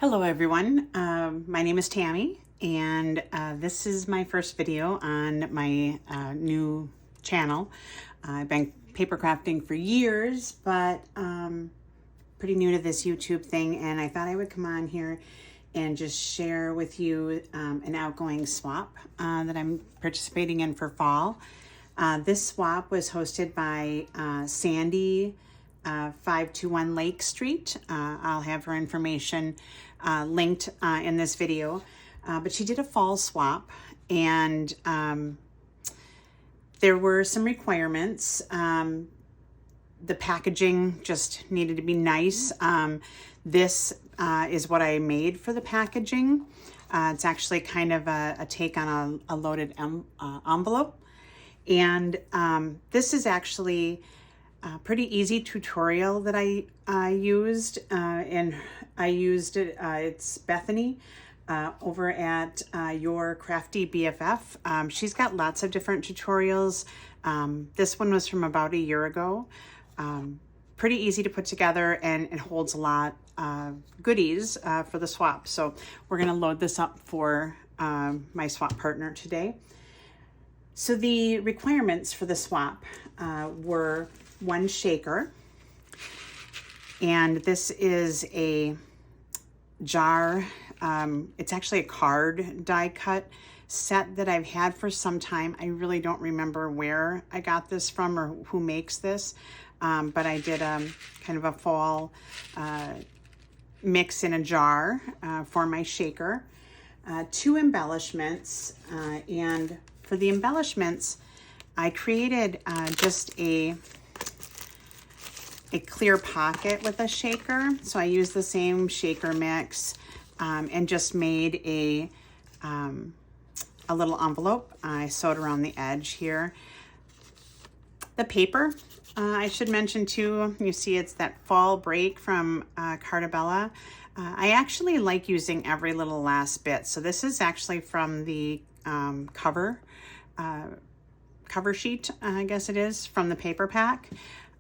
Hello everyone, my name is Tammy and this is my first video on my new channel. I've been paper crafting for years, but pretty new to this YouTube thing, and I thought I would come on here and just share with you an outgoing swap that I'm participating in for fall. This swap was hosted by Sandy 521 Lake Street. I'll have her information linked in this video, but she did a fall swap, and there were some requirements. The packaging just needed to be nice. This is what I made for the packaging. It's actually kind of a take on a loaded envelope, and this is actually a pretty easy tutorial that I used, and I used it, it's Bethany over at Your Crafty BFF. She's got lots of different tutorials. This one was from about a year ago. Pretty easy to put together, and it holds a lot of goodies for the swap. So we're gonna load this up for my swap partner today. So the requirements for the swap were one shaker, and this is a jar. It's actually a card die cut set that I've had for some time. I really don't remember where I got this from or who makes this, but I did kind of a fall mix in a jar for my shaker. Two embellishments, and for the embellishments I created just a clear pocket with a shaker. So I used the same shaker mix and just made a little envelope. I sewed around the edge here. The paper, I should mention too, you see it's that fall break from Carabella. I actually like using every little last bit. So this is actually from the cover sheet, I guess it is, from the paper pack.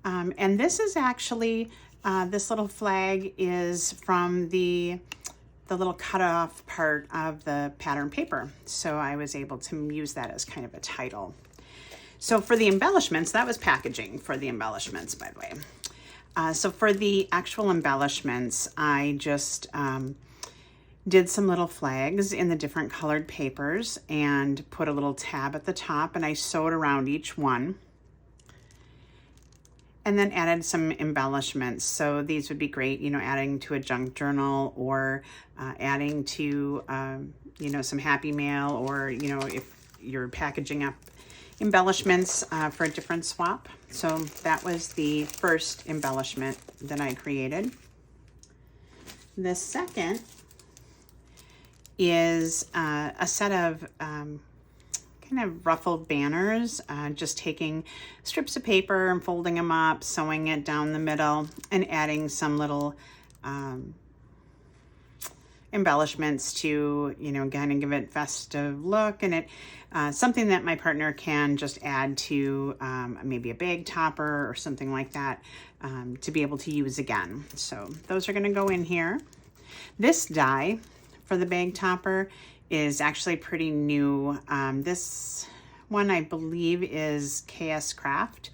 And this is actually, this little flag is from the little cut off part of the pattern paper. So I was able to use that as kind of a title. So for the embellishments, that was packaging for the embellishments, by the way. So for the actual embellishments, I just did some little flags in the different colored papers and put a little tab at the top, and I sewed around each one. And then added some embellishments. So these would be great, you know, adding to a junk journal, or adding to, you know, some happy mail, or, you know, if you're packaging up embellishments for a different swap. So that was the first embellishment that I created. The second is a set of kind of ruffled banners, just taking strips of paper and folding them up, sewing it down the middle, and adding some little embellishments to, you know, kind of give it festive look. And it something that my partner can just add to maybe a bag topper or something like that, to be able to use again. So those are going to go in here. This die for the bag topper is actually pretty new. This one, I believe, is KS Craft.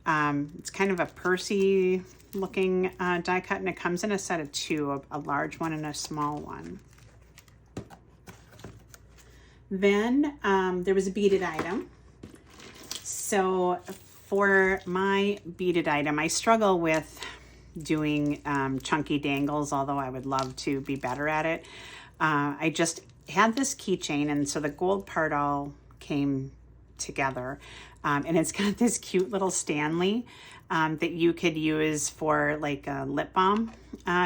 It's kind of a Percy looking die cut, and it comes in a set of two, a large one and a small one. Then there was a beaded item. So for my beaded item, I struggle with doing chunky dangles, although I would love to be better at it. I just had this keychain, and so the gold part all came together, and it's got this cute little Stanley that you could use for like a lip balm,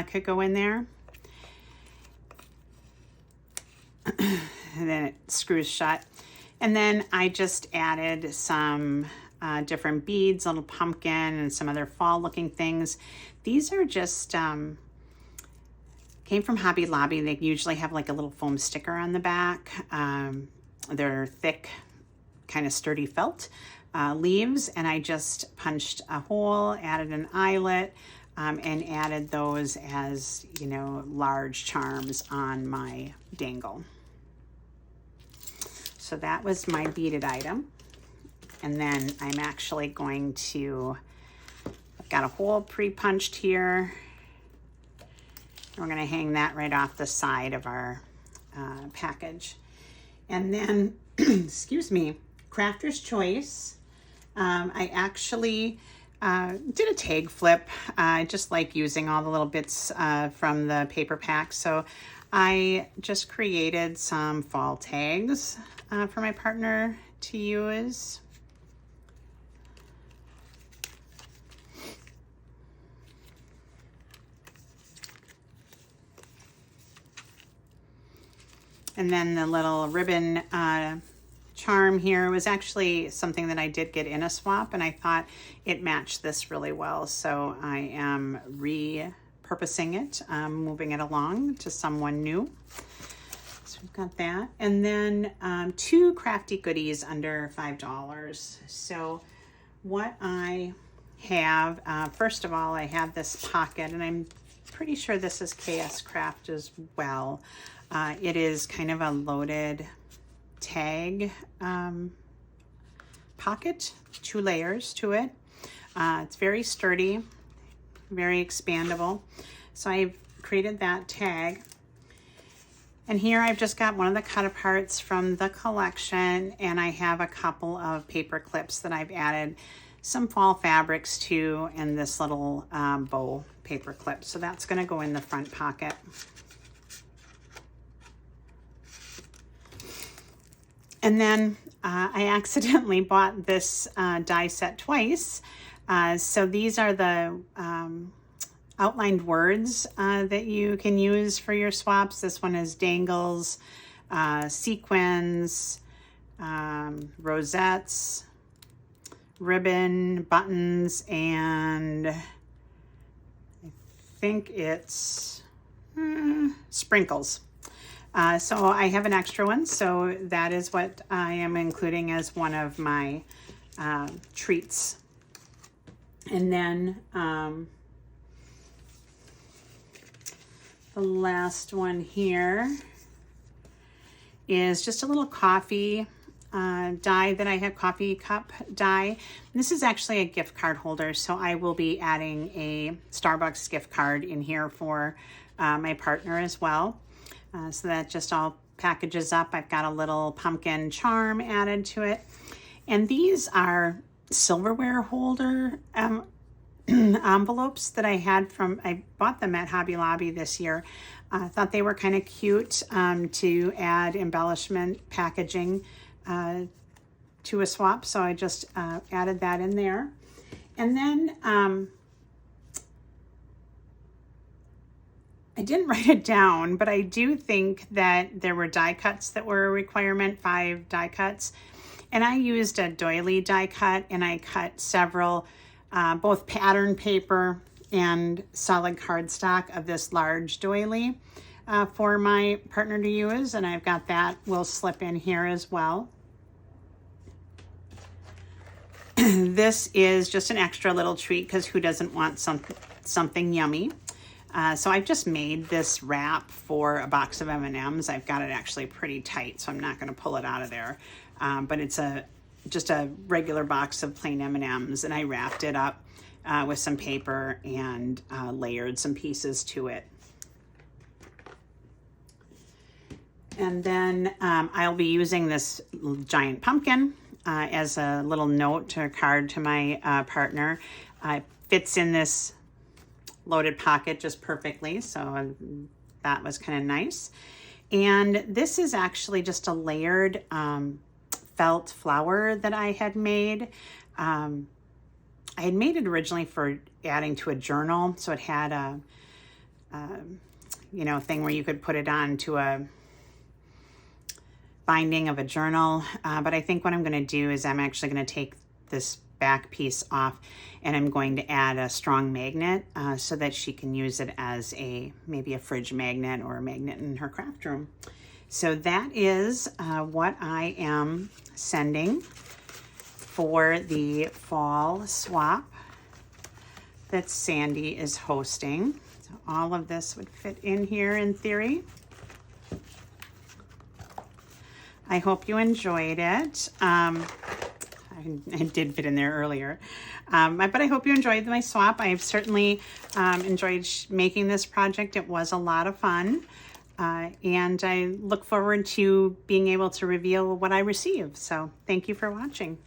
could go in there. And then it screws shut. And then I just added some different beads, a little pumpkin, and some other fall looking things. These are just came from Hobby Lobby. They usually have like a little foam sticker on the back. They're thick, kind of sturdy felt leaves, and I just punched a hole, added an eyelet, and added those as, you know, large charms on my dangle. So that was my beaded item. And then I'm actually going to, I've got a hole pre-punched here. We're going to hang that right off the side of our package. And then, excuse me, Crafter's Choice. I actually did a tag flip. I just like using all the little bits from the paper pack. So I just created some fall tags for my partner to use. And then the little ribbon charm here was actually something that I did get in a swap, and I thought it matched this really well. So I am repurposing it, moving it along to someone new. So we've got that. And then 2 crafty goodies under $5. So what I have, first of all, I have this pocket, and I'm pretty sure this is KS Craft as well. It is kind of a loaded tag pocket, 2 layers to it. It's very sturdy, very expandable. So I've created that tag. And here I've just got one of the cut aparts from the collection, and I have a couple of paper clips that I've added some fall fabrics to, and this little bow paper clip. So that's going to go in the front pocket. And then I accidentally bought this die set twice. So these are the outlined words that you can use for your swaps. This one is dangles, sequins, rosettes, ribbon, buttons, and I think it's sprinkles. So I have an extra one, so that is what I am including as one of my treats. And then the last one here is just a little coffee die that I have, coffee cup die. This is actually a gift card holder, so I will be adding a Starbucks gift card in here for my partner as well. So that just all packages up. I've got a little pumpkin charm added to it. And these are silverware holder envelopes that I had from, I bought them at Hobby Lobby this year. I thought they were kind of cute to add embellishment packaging to a swap. So I just added that in there. And then I didn't write it down, but I do think that there were die cuts that were a requirement, 5 die cuts. And I used a doily die cut, and I cut several, both pattern paper and solid cardstock of this large doily for my partner to use. And I've got that will slip in here as well. This is just an extra little treat because who doesn't want something yummy? So I've just made this wrap for a box of M&Ms. I've got it actually pretty tight, so I'm not going to pull it out of there. But it's just a regular box of plain M&Ms, and I wrapped it up with some paper and layered some pieces to it. And then I'll be using this giant pumpkin as a little note or card to my partner. It fits in this loaded pocket just perfectly, so that was kind of nice. And this is actually just a layered felt flower that I had made. I had made it originally for adding to a journal, so it had a thing where you could put it on to a binding of a journal. But I think what I'm going to do is I'm actually going to take this back piece off, and I'm going to add a strong magnet so that she can use it as maybe a fridge magnet or a magnet in her craft room. So that is what I am sending for the fall swap. that Sandy is hosting. So all of this would fit in here in theory. I hope you enjoyed it. It did fit in there earlier. But I hope you enjoyed my swap. I've certainly enjoyed making this project. It was a lot of fun. And I look forward to being able to reveal what I receive. So thank you for watching.